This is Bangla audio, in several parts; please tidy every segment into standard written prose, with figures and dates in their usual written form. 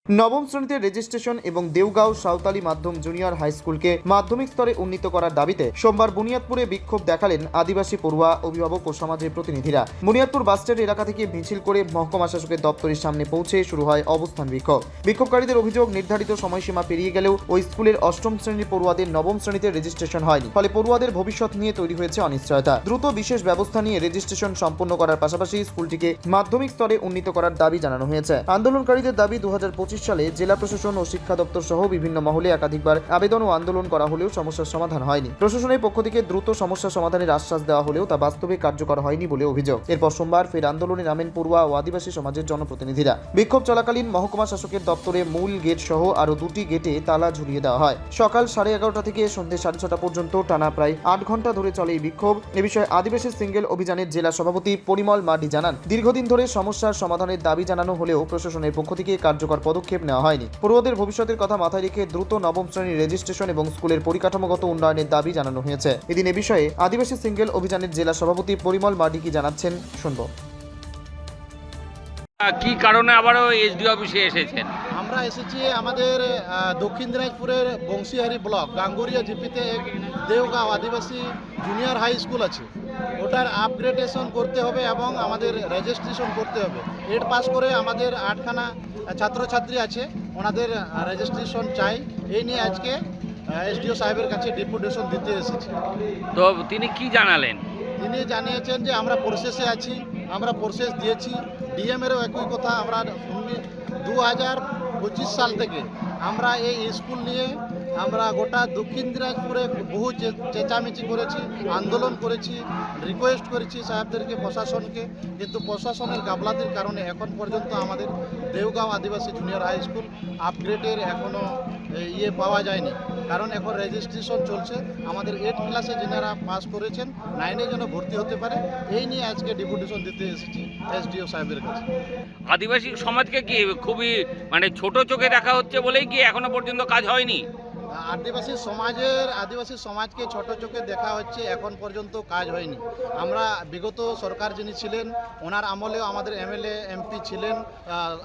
নবম শ্রেণীতে রেজিস্ট্রেশন এবং দেওগাঁও সাঁওতালি মাধ্যম জুনিয়র হাই স্কুলকে মাধ্যমিক স্তরে উন্নীত করার দাবিতে সোমবার বুনিয়াদপুরে বিক্ষোভ দেখালেন আদিবাসী পড়ুয়া, অভিভাবক ও সমাজের প্রতিনিধিরা। বুনিয়াদপুর বাসস্ট্যান্ড এলাকা থেকে মিছিল করে মহকুমা শাসকের দপ্তরের সামনে পৌঁছে শুরু হয় অবস্থান বিক্ষোভ। বিক্ষোভকারীদের অভিযোগ, নির্ধারিত সময়সীমা পেরিয়ে গেলেও ওই স্কুলের অষ্টম শ্রেণীর পড়ুয়াদের নবম শ্রেণীতে রেজিস্ট্রেশন হয়নি, ফলে পড়ুয়াদের ভবিষ্যৎ নিয়ে তৈরি হয়েছে অনিশ্চয়তা। দ্রুত বিশেষ ব্যবস্থা নিয়ে রেজিস্ট্রেশন সম্পন্ন করার পাশাপাশি স্কুলটিকে মাধ্যমিক স্তরে উন্নীত করার দাবি জানানো হয়েছে। আন্দোলনকারীদের দাবি, 2025 সালে জেলা প্রশাসন ও শিক্ষা দপ্তর সহ বিভিন্ন মহলে একাধিকবার আবেদন ও আন্দোলন করা হলেও সমস্যার সমাধান হয়নি। প্রশাসনের পক্ষ থেকে দ্রুত সমস্যা সমাধানের আশ্বাস দেওয়া হলেও তা বাস্তবে কার্যকর হয়নি বলে অভিযোগ। এরপর সোমবার ফের আন্দোলনে নামেন পড়ুয়া ও আদিবাসী সমাজের জনপ্রতিনিধিরা। বিক্ষোভ চলাকালীন মহকুমা শাসকের দপ্তরে মূল গেট সহ আরো দুটি গেটে তালা ঝুলিয়ে দেওয়া হয়। সকাল 11:30 থেকে সন্ধ্যে 6:30 পর্যন্ত টানা প্রায় 8 ঘন্টা ধরে চলে এই বিক্ষোভ। এ বিষয়ে আদিবাসী সিঙ্গেল অভিযানের জেলা সভাপতি পরিমল মাডি জানান, দীর্ঘদিন ধরে সমস্যার সমাধানের দাবি জানানো হলেও প্রশাসনের পক্ষ থেকে কার্যকর পদক্ষেপ নেওয়া হয়নি। পড়ুয়াদের ভবিষ্যতের কথা মাথায় রেখে দ্রুত নবম শ্রেণীর রেজিস্ট্রেশন এবং স্কুলের পরিকাঠামোগত উন্নয়নের দাবি জানানো হয়েছে। এদিন এ বিষয়ে আদিবাসী সিঙ্গেল অভিযানের জেলা সভাপতি পরিমল মাডি কি জানাচ্ছেন শুনব। কি কারণে আবারও এসডি অফিসে এসেছেন? আমরা এসেছি আমাদের দক্ষিণ দিনাজপুরের বংশীহারি ব্লক গাঙ্গুরিয়া জিপিতে এক দেওগাঁও আদিবাসী জুনিয়র হাই স্কুল আছে, ওটার আপগ্রেডেশন করতে হবে এবং আমাদের রেজিস্ট্রেশন করতে হবে। 8 পাস করে আমাদের 8খানা ছাত্রছাত্রী আছে, ওনাদের রেজিস্ট্রেশন চাই। এই নিয়ে আজকে এসডিও সাহেবের কাছে ডেপুটেশন দিতে এসেছি। তো তিনি কি জানালেন? তিনি জানিয়েছেন যে আমরা প্রসেসে আছি, আমরা প্রসেস দিয়েছি। ডিএমেরও একই কথা। আমরা 2025 সাল থেকে আমরা এই স্কুল নিয়ে আমরা গোটা দক্ষিণ দিনাজপুরে বহু চেঁচামেচি করেছি, আন্দোলন করেছি, রিকোয়েস্ট করেছি সাহেবদেরকে, প্রশাসনকে, কিন্তু প্রশাসনের গাফলাতির কারণে এখন পর্যন্ত আমাদের দেওগাঁও আদিবাসী জুনিয়র হাই স্কুল আপগ্রেডের এখনও পাওয়া যায়নি। কারণ এখন রেজিস্ট্রেশন চলছে। আমাদের 8 ক্লাসে যারা পাস করেছেন 9-এ যেন ভর্তি হতে পারে, এই নিয়ে আজকে ডেপুটেশন দিতে এসেছি এসডিও সাহেবের কাছে। আদিবাসী সমাজকে কি খুবই ছোট চোখে দেখা হচ্ছে বলেই কি এখনো পর্যন্ত কাজ হয়নি? আদিবাসী সমাজকে ছোট চোখে দেখা হচ্ছে, এখন পর্যন্ত কাজ হয়নি। আমরা বিগত সরকার যিনি ছিলেন ওনার আমলেও আমাদের এমএলএ এমপি ছিলেন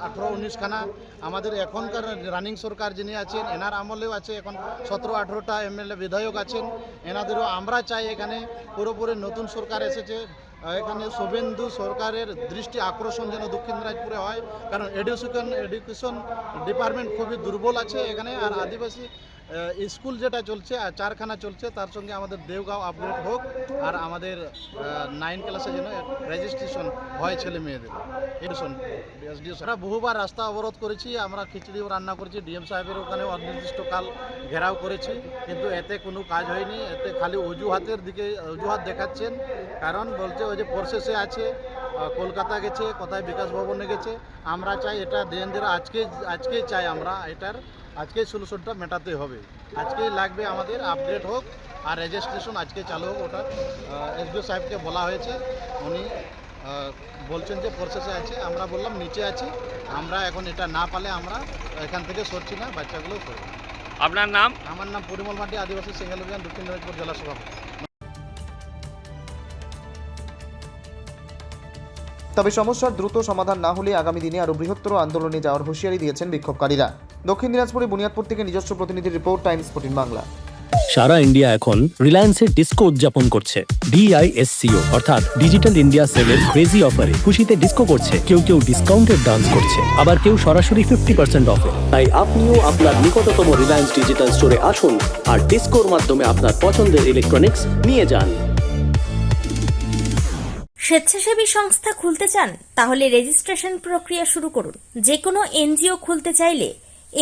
18-19 খানা। আমাদের এখনকার রানিং সরকার যিনি আছেন এনার আমলেও আছে, এখন 17-18টা এমএলএ বিধায়ক আছেন, এনাদেরও আমরা চাই এখানে পুরোপুরি নতুন সরকার এসেছে, এখানে শুভেন্দু সরকারের দৃষ্টি আকর্ষণ যেন দক্ষিণ দিনাজপুরে হয়। কারণ এডুকেশন ডিপার্টমেন্ট খুবই দুর্বল আছে এখানে। আর আদিবাসী স্কুল যেটা চলছে 4খানা চলছে, তার সঙ্গে আমাদের দেওগাঁও আপগ্রেড হোক আর আমাদের 9 ক্লাসে যেন রেজিস্ট্রেশন হয় ছেলে মেয়েদের। আমরা বহুবার রাস্তা অবরোধ করেছি, আমরা খিচুড়িও রান্না করেছি, ডিএম সাহেবের ওখানে অনির্দিষ্টকাল ঘেরাও করেছি, কিন্তু এতে কোনো কাজ হয়নি। এতে খালি অজুহাত দেখাচ্ছেন। কারণ বলছে ওই যে প্রসেসে আছে, কলকাতা গেছে, কোথায় বিকাশ ভবনে গেছে। আমরা চাই এটা দেনদের আজকেই চাই, আমরা এটার আজকেই সলিউশনটা মেটাতে হবে। আজকেই লাগবে আমাদের আপগ্রেড হোক আর রেজিস্ট্রেশন আজকে চালু হোক। ওটা এসডিও সাহেবকে বলা হয়েছে, উনি বলছেন যে প্রসেসে আছে। আমরা বললাম নিচে আছি, আমরা এখন এটা না পালে আমরা এখান থেকে সরছি না, বাচ্চাগুলো করব। আপনার নাম? আমার নাম পরিমল মাটি, আদিবাসী সিঙ্গেল অভিযান দক্ষিণ দিনাজপুর জেলা সভাপতি। তবে সমস্যার দ্রুত সমাধান না হলে আগামী দিনে আরো বৃহত্তর আন্দোলনে যাওয়ার হুঁশিয়ারি দিয়েছেন বিক্ষোভকারীরা। দক্ষিণ দিনাজপুরে বুনিয়াদপুর থেকে নিজস্ব প্রতিনিধির রিপোর্ট, টাইমস 14 বাংলা। সারা ইন্ডিয়া এখন রিলায়েন্সের ডিস্কো উদযাপন করছে। DISCO অর্থাৎ ডিজিটাল ইন্ডিয়া সেলের ক্রেজি অফারে খুশিতে ডিস্কো করছে। কেউ ডিসকাউন্টেড ডান্স করছে, আবার কেউ সরাসরি 50% অফে। তাই আপনিও আপনার নিকটতম রিলায়েন্স ডিজিটাল স্টোরে আসুন আর ডিস্কোর মাধ্যমে আপনার পছন্দের ইলেকট্রনিক্স নিয়ে যান। স্বেচ্ছাসেবী সংস্থা খুলতে চান? তাহলে রেজিস্ট্রেশন প্রক্রিয়া শুরু করুন। যে কোনো এনজিও খুলতে চাইলে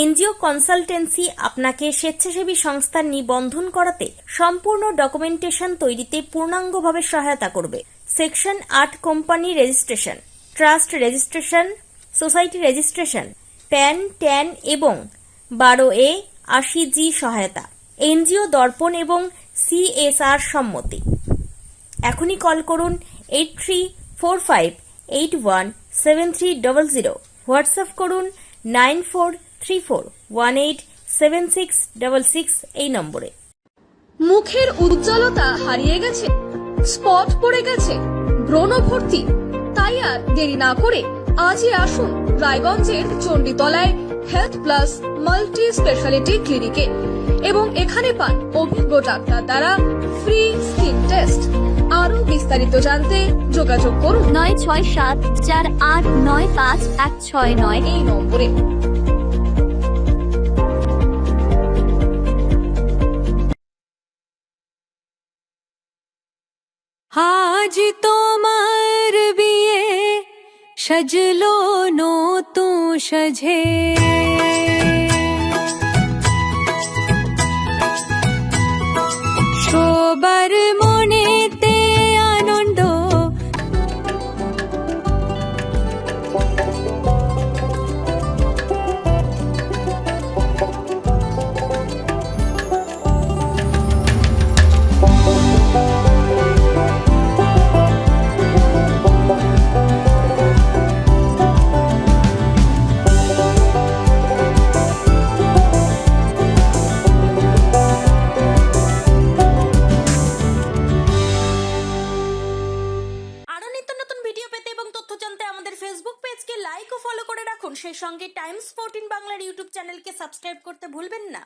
এনজিও কনসালটেন্সি আপনাকে স্বেচ্ছাসেবী সংস্থার নিবন্ধন করাতে সম্পূর্ণ ডকুমেন্টেশন তৈরিতে পূর্ণাঙ্গভাবে সহায়তা করবে। Section 8 company registration, trust registration, society registration, pan, tan এবং 12A 80G সহায়তা, এনজিও দর্পণ এবং CSR সম্মতি। এখনই কল করুন 8345817300, হোয়াটসঅ্যাপ করুন 9434187666 এই নম্বরে। মুখের উজ্জ্বলতা হারিয়ে গেছে, স্পট পড়ে গেছে, ব্রণ ভর্তি, তাই আর দেরি না করে আজই আসুন রায়গঞ্জের চণ্ডীতলায় হেলথ প্লাস মাল্টি স্পেশালিটি ক্লিনিকে এবং এখানে পান অভিজ্ঞ ডাক্তার দ্বারা ফ্রি স্কিন টেস্ট। আরো বিস্তারিত জানতে যোগাযোগ করুন 9674895169 এই নম্বরে। আজ তোমার বিয়ে সাজলো নতুন সাজে সবার মনেতে আনন্দ আরো নিত্য নতুন ভিডিও পেতে এবং তথ্য জানতে আমাদের ফেসবুক পেজকে লাইক ও ফলো করে রাখুন। সেই সঙ্গে টাইমস 14 বাংলার ইউটিউব চ্যানেলকে সাবস্ক্রাইব করতে ভুলবেন না।